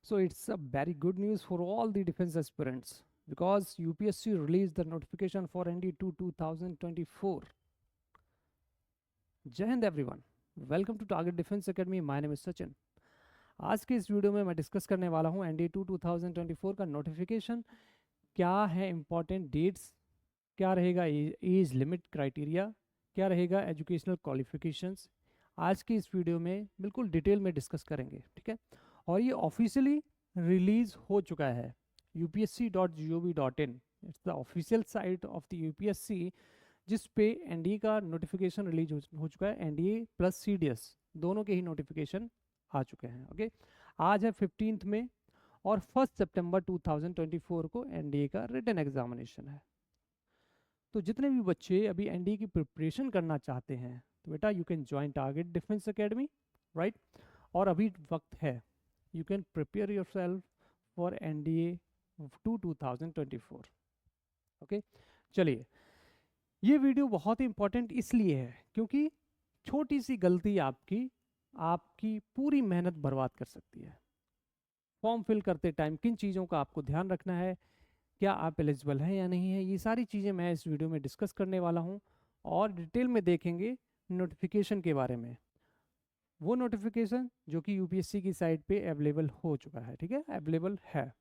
So it's a very good news for all the defense aspirants because UPSC released the notification for ND2 2024. जय हिंद everyone, welcome to Target Defence Academy. My name is Sachin. आज के इस video में मैं discuss करने वाला हूं ND2 2024 का नोटिफिकेशन, क्या है इंपॉर्टेंट डेट्स, क्या रहेगा एज लिमिट क्राइटेरिया, क्या रहेगा एजुकेशनल क्वालिफिकेशंस। आज की इस वीडियो में बिल्कुल डिटेल में डिस्कस करेंगे, ठीक है। और ये ऑफिशियली रिलीज हो चुका है upsc.gov.in। It's the official site of the UPSC जिस पे एनडीए का नोटिफिकेशन रिलीज हो चुका है। एनडीए प्लस सीडीएस दोनों के ही नोटिफिकेशन आ चुके हैं। ओके, आज है 15 में और 1 सितंबर 2024 को एनडीए का रिटन एग्जामिनेशन है। तो जितने भी बच्चे अभी एनडीए की प्रिपरेशन करना चाहते हैं तो बेटा you can join Target Defence academy, right. और अभी वक्त है, you can prepare your self for NDA 2024। Okay, चलिए, ये वीडियो बहुत ही इंपॉर्टेंट इसलिए है क्योंकि छोटी सी गलती आपकी आपकी पूरी मेहनत बर्बाद कर सकती है। फॉर्म फिल करते टाइम किन चीज़ों का आपको ध्यान रखना है, क्या आप एलिजिबल हैं या नहीं है, ये सारी चीज़ें मैं इस वीडियो में डिस्कस करने वाला हूँ और डिटेल में देखेंगे नोटिफिकेशन के बारे में। वो नोटिफिकेशन जो कि यूपीएससी की साइट पे अवेलेबल हो चुका है, ठीक है, अवेलेबल है।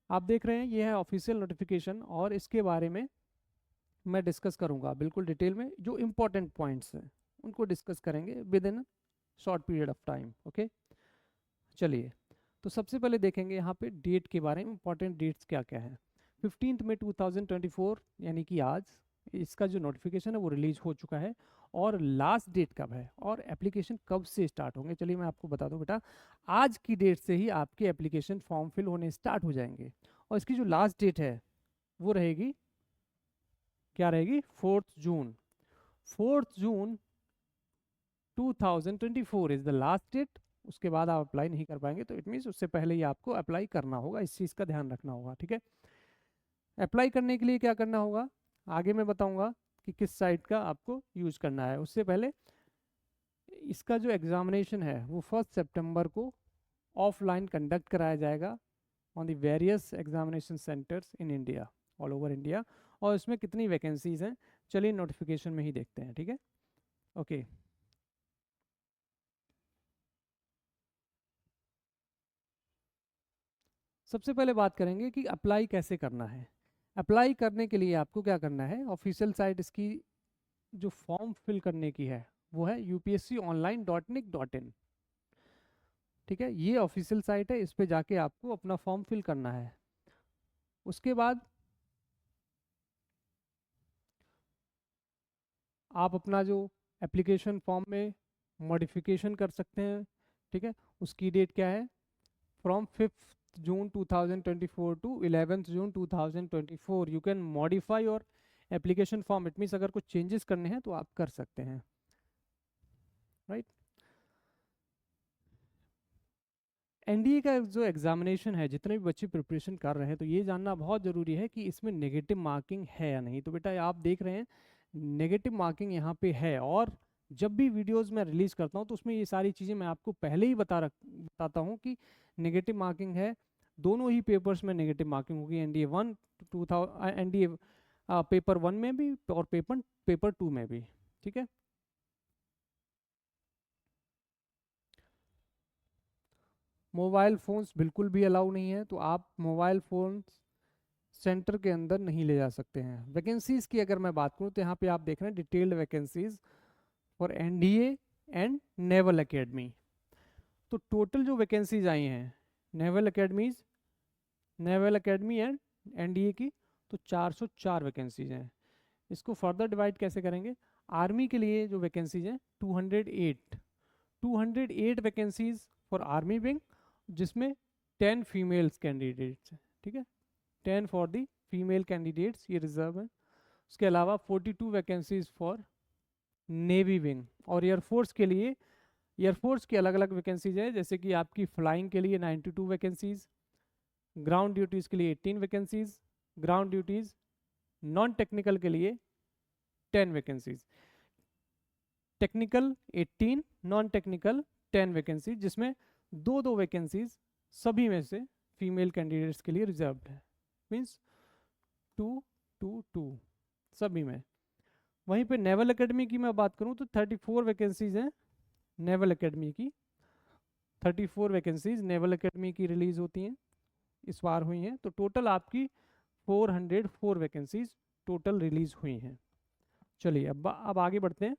आप देख रहे हैं ये है ऑफिशियल नोटिफिकेशन और इसके बारे में मैं डिस्कस करूंगा बिल्कुल डिटेल में। जो इम्पोर्टेंट पॉइंट्स हैं उनको डिस्कस करेंगे with in short period of time. Okay, चलिए, तो सबसे पहले देखेंगे यहाँ पे डेट के बारे में, इंपॉर्टेंट डेट्स क्या क्या है। 15 मई 2024 यानी कि आज इसका जो नोटिफिकेशन है वो रिलीज हो चुका है। और लास्ट डेट कब है और एप्लीकेशन कब से स्टार्ट होंगे, चलिए मैं आपको बता दूं बेटा। आज की डेट से ही आपके एप्लीकेशन फॉर्म फिल होने स्टार्ट हो जाएंगे और इसकी जो लास्ट डेट है वो रहेगी, क्या रहेगी, 4 जून। 4 जून 2024 इज द लास्ट डेट। उसके बाद आप अप्लाई नहीं कर पाएंगे, तो इट मीन्स उससे पहले ही आपको अप्लाई करना होगा, इस चीज़ का ध्यान रखना होगा, ठीक है। अप्लाई करने के लिए क्या करना होगा आगे मैं बताऊंगा कि किस साइट का आपको यूज करना है। उससे पहले इसका जो एग्जामिनेशन है वो 1 सितंबर को ऑफलाइन कंडक्ट कराया जाएगा on the various examination centres in India, all over India. और इसमें कितनी वैकेंसीज हैं चलिए नोटिफिकेशन में ही देखते हैं, ठीक है। ओके, सबसे पहले बात करेंगे कि अप्लाई कैसे करना है। अप्लाई करने के लिए आपको क्या करना है, ऑफिशियल साइट इसकी जो फॉर्म फिल करने की है वो है upsconline.nic.in, ठीक है। ये ऑफिशियल साइट है, इस पे जाके आपको अपना फॉर्म फिल करना है। उसके बाद आप अपना जो एप्लीकेशन फॉर्म में मॉडिफिकेशन कर सकते हैं, ठीक है। उसकी डेट क्या है, from 5 June 2024 to 11 June 2024 you can modify your application form. It means अगर कुछ चेंजेस करने हैं तो आप कर सकते हैं, राइट। एनडीए का जो एग्जामिनेशन है, जितने भी बच्चे प्रिपरेशन कर रहे हैं तो ये जानना बहुत ज़रूरी है कि इसमें नेगेटिव मार्किंग है या नहीं। तो बेटा आप देख रहे हैं नेगेटिव मार्किंग यहाँ पे है, और जब भी वीडियोस मैं रिलीज करता हूँ तो उसमें ये सारी चीज़ें मैं आपको पहले ही बताता हूँ कि नेगेटिव मार्किंग है। दोनों ही पेपर्स में नेगेटिव मार्किंग होगी, NDA 1 2000 NDA पेपर 1 में भी और पेपर 2 में भी, ठीक है। मोबाइल फ़ोन्स बिल्कुल भी अलाउ नहीं है, तो आप मोबाइल फ़ोन सेंटर के अंदर नहीं ले जा सकते हैं। वैकेंसीज़ की अगर मैं बात करूं तो यहाँ पे आप देख रहे हैं detailed vacancies for NDA and naval academy. तो टोटल जो वैकेंसीज आई हैं नेवल एकेडमी एंड एनडीए की, तो 404 वैकेंसीज हैं। इसको फर्दर डिवाइड कैसे करेंगे, आर्मी के लिए जो वैकेंसीज हैं 208 वैकेंसीज फॉर आर्मी विंग, जिसमें 10 फीमेल्स कैंडिडेट्स हैं, ठीक है। 10 फॉर दी फीमेल कैंडिडेट्स, ये रिजर्व है। उसके अलावा 42 वैकेंसीज फॉर नेवी विंग। और एयरफोर्स के लिए, एयरफोर्स की अलग अलग वैकेंसीज है, जैसे कि आपकी फ्लाइंग के लिए 92 वैकेंसीज, ग्राउंड ड्यूटीज़ के लिए 18 vacancies, ground duties non technical के लिए 10 vacancies, technical 18, non technical 10 vacancies, जिसमें दो दो वैकेंसीज सभी में से फीमेल कैंडिडेट्स के लिए रिजर्व्ड है, मीन्स 2 2 2 सभी में। वहीं पे नेवल एकेडमी की मैं बात करूं तो 34 वैकेंसीज हैं नेवल एकेडमी की। 34 वैकेंसीज नेवल एकेडमी की रिलीज होती हैं, इस बार हुई हैं। तो टोटल आपकी 404 वैकेंसीज टोटल रिलीज हुई हैं। चलिए अब आगे बढ़ते हैं।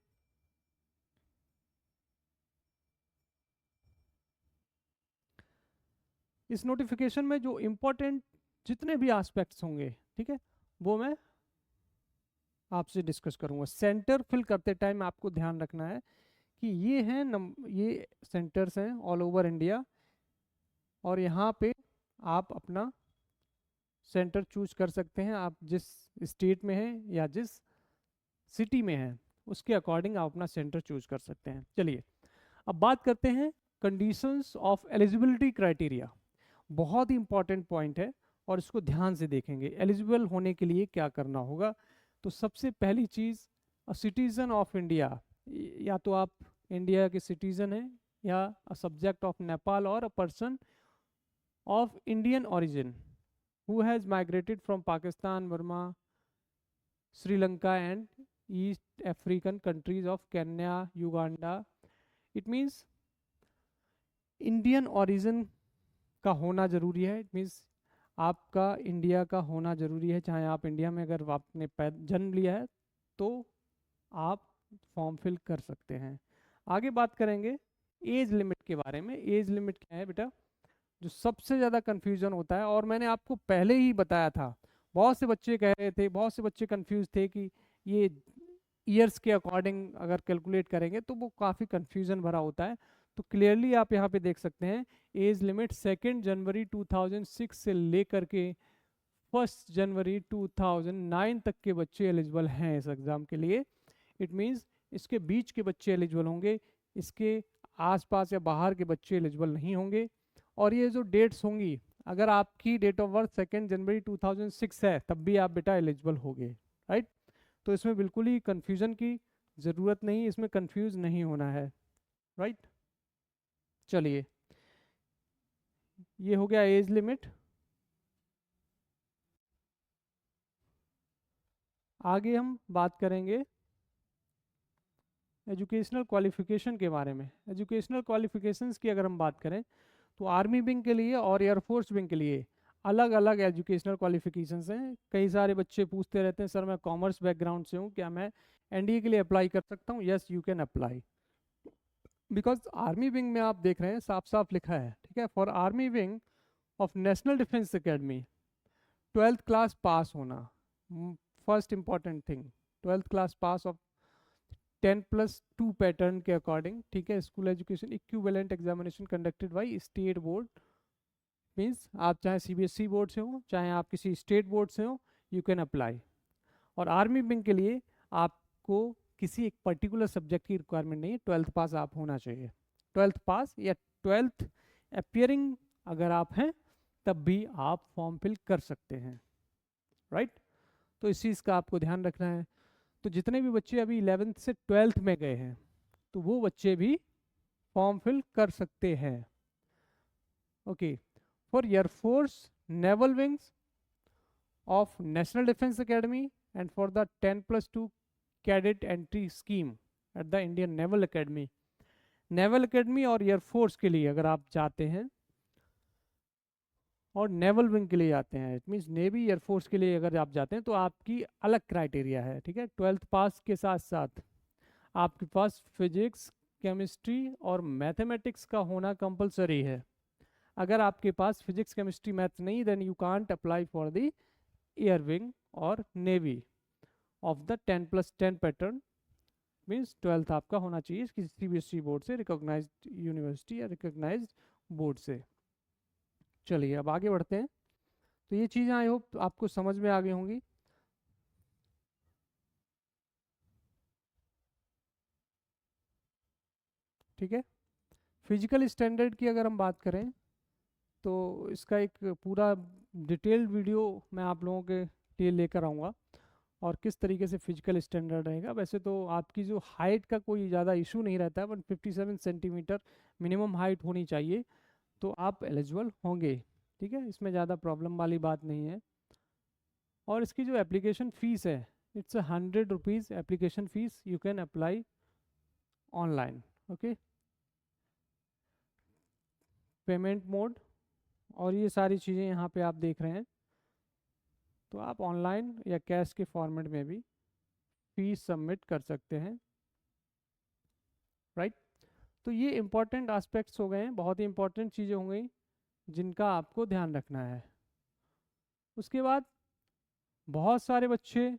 इस नोटिफिकेशन में जो इम्पोर्टेंट जितने भी एस्पेक्ट्स होंगे, ठीक है, वो मैं आपसे डिस्कस करूंगा। सेंटर फिल करते टाइम आपको ध्यान रखना है कि ये हैं ये सेंटर्स हैं ऑल ओवर इंडिया, और यहाँ पे आप अपना सेंटर चूज कर सकते हैं। आप जिस स्टेट में हैं या जिस सिटी में हैं उसके अकॉर्डिंग आप अपना सेंटर चूज कर सकते हैं। चलिए अब बात करते हैं कंडीशंस ऑफ एलिजिबिलिटी क्राइटेरिया। बहुत ही इंपॉर्टेंट पॉइंट है और इसको ध्यान से देखेंगे। एलिजिबल होने के लिए क्या करना होगा? तो सबसे पहली चीज़, अ सिटीज़न ऑफ इंडिया, या तो आप इंडिया के सिटीज़न हैं या अ सब्जेक्ट ऑफ नेपाल और a person of Indian origin who has migrated from Pakistan, Burma, Sri Lanka and East African countries of Kenya, Uganda. It means Indian origin का होना ज़रूरी है। इट मीन्स आपका India का होना ज़रूरी है। चाहे आप इंडिया में अगर आपने जन्म लिया है तो आप फॉर्म फिल कर सकते हैं। आगे बात करेंगे एज लिमिट के बारे में। एज लिमिट क्या है बेटा? जो सबसे ज़्यादा कन्फ्यूज़न होता है, और मैंने आपको पहले ही बताया था, बहुत से बच्चे कह रहे थे, बहुत से बच्चे कंफ्यूज थे कि ये ईयर्स के अकॉर्डिंग अगर कैलकुलेट करेंगे तो वो काफ़ी कन्फ्यूज़न भरा होता है। तो क्लियरली आप यहाँ पे देख सकते हैं एज लिमिट 2 जनवरी 2006 से लेकर के 1 जनवरी 2009 तक के बच्चे एलिजिबल हैं इस एग्ज़ाम के लिए। इट मीन्स इसके बीच के बच्चे एलिजिबल होंगे, इसके आसपास या बाहर के बच्चे एलिजिबल नहीं होंगे। और ये जो डेट्स होंगी, अगर आपकी डेट ऑफ बर्थ 2 जनवरी 2006 है तब भी आप बेटा एलिजिबल होगे, राइट। तो इसमें बिल्कुल ही कन्फ्यूज़न की ज़रूरत नहीं, इसमें कन्फ्यूज़ नहीं होना है, राइट। चलिए ये हो गया एज लिमिट। आगे हम बात करेंगे एजुकेशनल क्वालिफिकेशन के बारे में। एजुकेशनल क्वालिफिकेशंस की अगर हम बात करें तो आर्मी विंग के लिए और एयरफोर्स विंग के लिए अलग अलग एजुकेशनल क्वालिफिकेशंस हैं। कई सारे बच्चे पूछते रहते हैं, सर मैं कॉमर्स बैकग्राउंड से हूँ, क्या मैं एनडीए के लिए अप्लाई कर सकता हूँ? Yes, you can apply, because army wing में आप देख रहे हैं साफ साफ लिखा है, ठीक है, for army wing of national defence academy 12th class pass होना, first important thing. 12th class pass of 10+2 pattern के अकॉर्डिंग, ठीक है। School education equivalent examination conducted by state board, means आप चाहे सीबीएसई बोर्ड से हो चाहे आप किसी स्टेट बोर्ड से हो, यू कैन अप्लाई। और आर्मी विंग के लिए आपको किसी एक पर्टिकुलर सब्जेक्ट की रिक्वायरमेंट नहीं है, 12th पास आप होना चाहिए। 12th पास या 12th अपियरिंग अगर आप हैं तब भी आप फॉर्म फिल कर सकते हैं, राइट। तो इस चीज़ का आपको ध्यान रखना है। तो जितने भी बच्चे अभी 11th से 12th में गए हैं तो वो बच्चे भी फॉर्म फिल कर सकते हैं। Okay, for air force naval wings of national defence academy and for the 10+2 cadet entry scheme at the Indian naval academy. Naval academy और एयरफोर्स के लिए अगर आप जाते हैं और नेवल विंग के लिए जाते हैं, इट मीन्स नेवी एयरफोर्स के लिए अगर आप जाते हैं तो आपकी अलग क्राइटेरिया है, ठीक है। 12th पास के साथ साथ आपके पास फिजिक्स, केमिस्ट्री और मैथमेटिक्स का होना कंपलसरी है। अगर आपके पास फिजिक्स, केमिस्ट्री, मैथ नहीं, then you can't apply for the air wing और navy of the 10+10 pattern. Means 12th आपका होना चाहिए किसी सीबीएसई बोर्ड से, रिकॉग्नाइज्ड यूनिवर्सिटी या रिकॉग्नाइज्ड बोर्ड से। चलिए अब आगे बढ़ते हैं। तो ये चीज़ें आई होप आपको समझ में आ गई होंगी। ठीक है, फिजिकल स्टैंडर्ड की अगर हम बात करें तो इसका एक पूरा डिटेल्ड वीडियो मैं आप लोगों के लिए लेकर आऊँगा, और किस तरीके से फिजिकल स्टैंडर्ड रहेगा। वैसे तो आपकी जो हाइट का कोई ज़्यादा इशू नहीं रहता है, 157 सेंटीमीटर मिनिमम हाइट होनी चाहिए। तो आप एलिजिबल होंगे। ठीक है, इसमें ज़्यादा प्रॉब्लम वाली बात नहीं है। और इसकी जो एप्लीकेशन फ़ीस है, it's 100 rupees application fees, you can apply online. Okay, payment mode और ये सारी चीज़ें यहाँ पे आप देख रहे हैं, तो आप ऑनलाइन या कैश के फॉर्मेट में भी फीस सबमिट कर सकते हैं। राइट, तो ये इंपॉर्टेंट एस्पेक्ट्स हो गए हैं, बहुत ही इंपॉर्टेंट चीज़ें हो गई जिनका आपको ध्यान रखना है। उसके बाद बहुत सारे बच्चे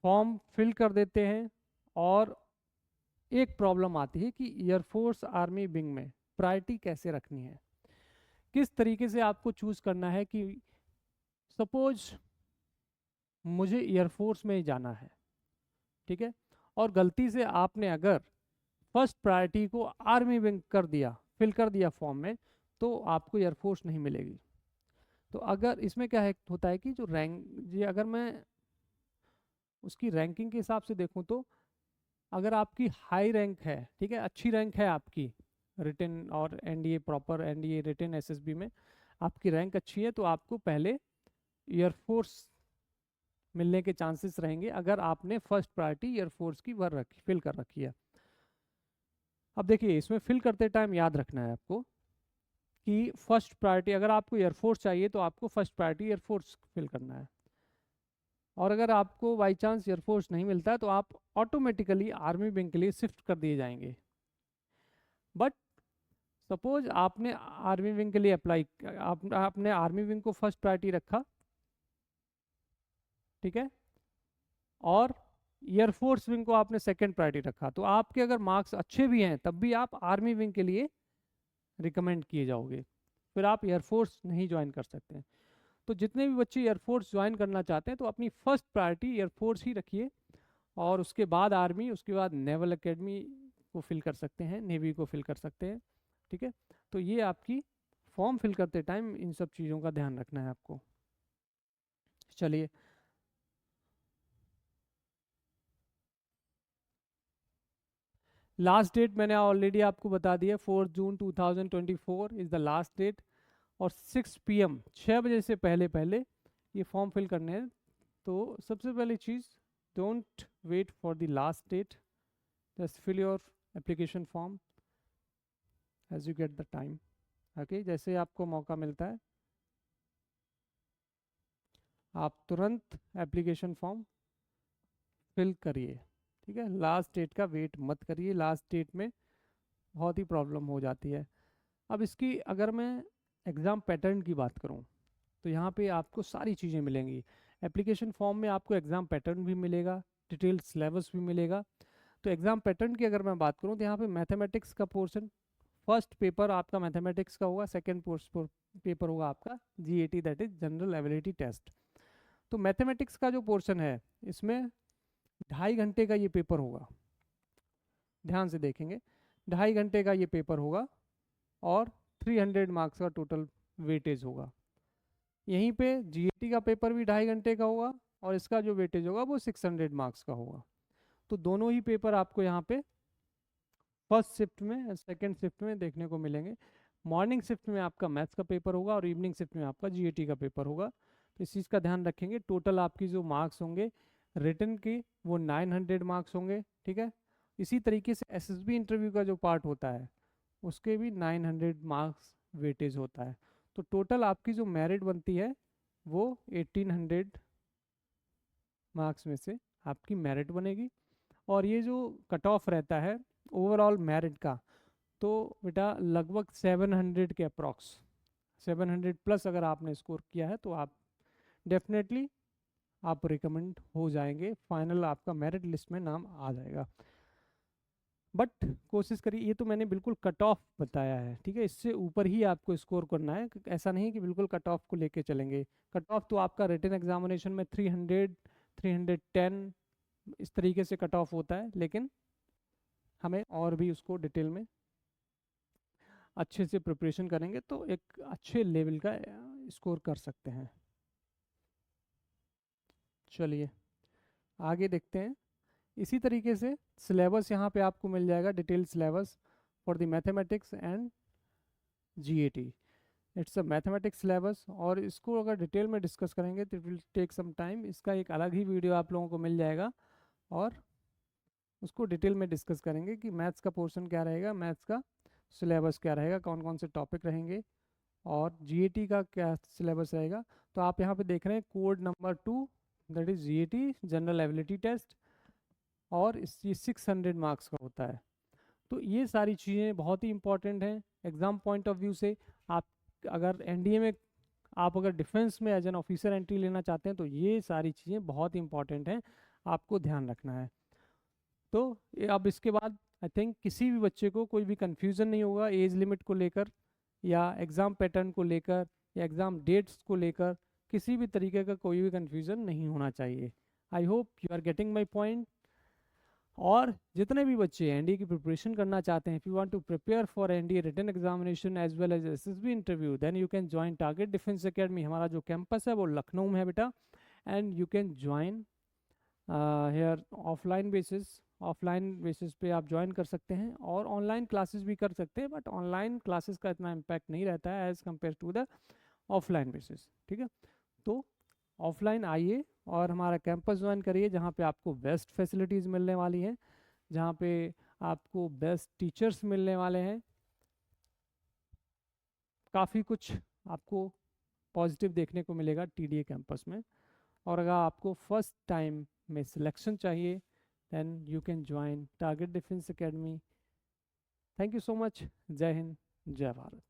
फॉर्म फिल कर देते हैं और एक प्रॉब्लम आती है कि एयरफोर्स आर्मी विंग में प्रायोरिटी कैसे रखनी है, किस तरीके से आपको चूज करना है कि सपोज मुझे एयरफोर्स में ही जाना है। ठीक है, और गलती से आपने अगर फर्स्ट प्रायोरिटी को आर्मी विंग कर दिया, फिल कर दिया फॉर्म में, तो आपको एयरफोर्स नहीं मिलेगी। तो अगर इसमें क्या है होता है कि जो रैंक, ये अगर मैं उसकी रैंकिंग के हिसाब से देखूं तो अगर आपकी हाई रैंक है, ठीक है, अच्छी रैंक है आपकी रिटन और NDA proper NDA written SSB में आपकी रैंक अच्छी है, तो आपको पहले एयरफोर्स मिलने के चांसेस रहेंगे अगर आपने फर्स्ट प्रायोरिटी एयरफोर्स की फिल कर रखी है। अब देखिए, इसमें फिल करते टाइम याद रखना है आपको कि फर्स्ट प्रायोरिटी अगर आपको एयरफोर्स चाहिए तो आपको फर्स्ट प्रायोरिटी एयरफोर्स फिल करना है, और अगर आपको बाई चांस एयरफोर्स नहीं मिलता है तो आप ऑटोमेटिकली आर्मी विंग के लिए शिफ्ट कर दिए जाएंगे। बट सपोज आपने आर्मी विंग के लिए अप्लाई, आपने आर्मी विंग को फर्स्ट प्रायोरिटी रखा, ठीक है, और एयरफोर्स विंग को आपने सेकंड प्रायोरिटी रखा, तो आपके अगर मार्क्स अच्छे भी हैं तब भी आप आर्मी विंग के लिए रिकमेंड किए जाओगे, फिर आप एयरफोर्स नहीं ज्वाइन कर सकते हैं। तो जितने भी बच्चे एयरफोर्स ज्वाइन करना चाहते हैं तो अपनी फर्स्ट प्रायोरिटी एयरफोर्स ही रखिए, और उसके बाद आर्मी, उसके बाद नेवल एकेडमी को फिल कर सकते हैं, नेवी को फिल कर सकते हैं। ठीक है, तो ये आपकी फॉर्म फिल करते टाइम इन सब चीज़ों का ध्यान रखना है आपको। चलिए, लास्ट डेट मैंने ऑलरेडी आपको बता दिया, 4 जून 2024 इज़ द लास्ट डेट, और 6 PM 6 बजे से पहले पहले ये फॉर्म फिल करने हैं। तो सबसे पहली चीज़, don't wait for the last date, just fill your application form as you get the time. Okay, जैसे आपको मौका मिलता है आप तुरंत एप्लीकेशन फॉर्म फिल करिए। ठीक है, लास्ट डेट का वेट मत करिए, लास्ट डेट में बहुत ही प्रॉब्लम हो जाती है। अब इसकी अगर मैं एग्ज़ाम पैटर्न की बात करूं तो यहाँ पे आपको सारी चीज़ें मिलेंगी। एप्लीकेशन फॉर्म में आपको एग्ज़ाम पैटर्न भी मिलेगा, डिटेल्ड सिलेबस भी मिलेगा। तो एग्ज़ाम पैटर्न की अगर मैं बात करूँ तो यहाँ पे मैथमेटिक्स का पोर्शन, फर्स्ट पेपर आपका मैथमेटिक्स का होगा, सेकेंड पेपर होगा आपका GAT, that is general ability test. तो मैथमेटिक्स का जो पोर्शन है इसमें 2.5 घंटे का ये पेपर होगा, ध्यान से देखेंगे, 2.5 घंटे का ये पेपर होगा, और 300 मार्क्स का टोटल वेटेज होगा। यहीं पे GAT का पेपर भी 2.5 घंटे का होगा, और इसका जो वेटेज होगा वो 600 मार्क्स का होगा। तो दोनों ही पेपर आपको यहाँ पे फर्स्ट शिफ्ट में, सेकंड शिफ्ट में देखने को मिलेंगे। मॉर्निंग शिफ्ट में आपका मैथ्स का पेपर होगा और इवनिंग शिफ्ट में आपका GAT का पेपर होगा। तो इस चीज़ का ध्यान रखेंगे। टोटल आपकी जो मार्क्स होंगे रिटन के वो 900 मार्क्स होंगे। ठीक है, इसी तरीके से SSB इंटरव्यू का जो पार्ट होता है उसके भी 900 मार्क्स वेटेज होता है। तो टोटल आपकी जो मेरिट बनती है वो 1800 मार्क्स में से आपकी मेरिट बनेगी। और ये जो कट ऑफ रहता है ओवरऑल मेरिट का, तो बेटा लगभग 700 के अप्रॉक्स, 700 प्लस अगर आपने स्कोर किया है तो आप डेफिनेटली आप रिकमेंड हो जाएंगे, फाइनल आपका मेरिट लिस्ट में नाम आ जाएगा। बट कोशिश करिए, ये तो मैंने बिल्कुल कट ऑफ बताया है, ठीक है, इससे ऊपर ही आपको स्कोर करना है, ऐसा नहीं कि बिल्कुल कट ऑफ को लेके चलेंगे। कट ऑफ तो आपका रिटन एग्जामिनेशन में 300, 310 इस तरीके से कट ऑफ होता है, लेकिन हमें और भी उसको डिटेल में अच्छे से प्रिपरेशन करेंगे तो एक अच्छे लेवल का स्कोर कर सकते हैं। चलिए आगे देखते हैं। इसी तरीके से सिलेबस यहाँ पे आपको मिल जाएगा, detail syllabus for the mathematics and GAT। It's a mathematics syllabus, और इसको अगर डिटेल में डिस्कस करेंगे तो it will take some time. इसका एक अलग ही वीडियो आप लोगों को मिल जाएगा, और उसको डिटेल में डिस्कस करेंगे कि मैथ्स का पोर्शन क्या रहेगा, मैथ्स का सिलेबस क्या रहेगा, कौन कौन से टॉपिक रहेंगे, और GAT का क्या सिलेबस रहेगा। तो आप यहाँ पे देख रहे हैं code number 2, that is GAT general ability test, और ये 600 मार्क्स का होता है। तो ये सारी चीज़ें बहुत ही इंपॉर्टेंट हैं एग्ज़ाम पॉइंट ऑफ व्यू से। आप अगर NDA में, आप अगर डिफेंस में एज एन ऑफिसर एंट्री लेना चाहते हैं तो ये सारी चीज़ें बहुत इंपॉर्टेंट हैं, आपको ध्यान रखना है। तो अब इसके बाद आई थिंक किसी भी बच्चे को कोई भी कन्फ्यूज़न नहीं होगा एज लिमिट को लेकर, या एग्ज़ाम पैटर्न को लेकर, या एग्ज़ाम डेट्स को लेकर। किसी भी तरीके का कोई भी कन्फ्यूज़न नहीं होना चाहिए। I hope you are getting my point. और जितने भी बच्चे NDA की प्रिपरेशन करना चाहते हैं, if you want to prepare for NDA written examination as well as SSB interview, then you can join Target Defence Academy. हमारा जो कैंपस है वो लखनऊ में है बेटा, and you can join here offline basis. Offline basis पे आप join कर सकते हैं, और ऑनलाइन क्लासेस भी कर सकते हैं, बट ऑनलाइन क्लासेस का इतना इम्पैक्ट नहीं रहता है as compared to the offline basis. ठीक है, तो ऑफलाइन आइए और हमारा कैंपस ज्वाइन करिए, जहाँ पे आपको बेस्ट फैसिलिटीज़ मिलने वाली हैं, जहाँ पे आपको बेस्ट टीचर्स मिलने वाले हैं। काफ़ी कुछ आपको पॉजिटिव देखने को मिलेगा TDA कैंपस में। और अगर आपको फर्स्ट टाइम में सिलेक्शन चाहिए, then you can join Target Defence Academy. Thank you so much. जय हिंद, जय भारत।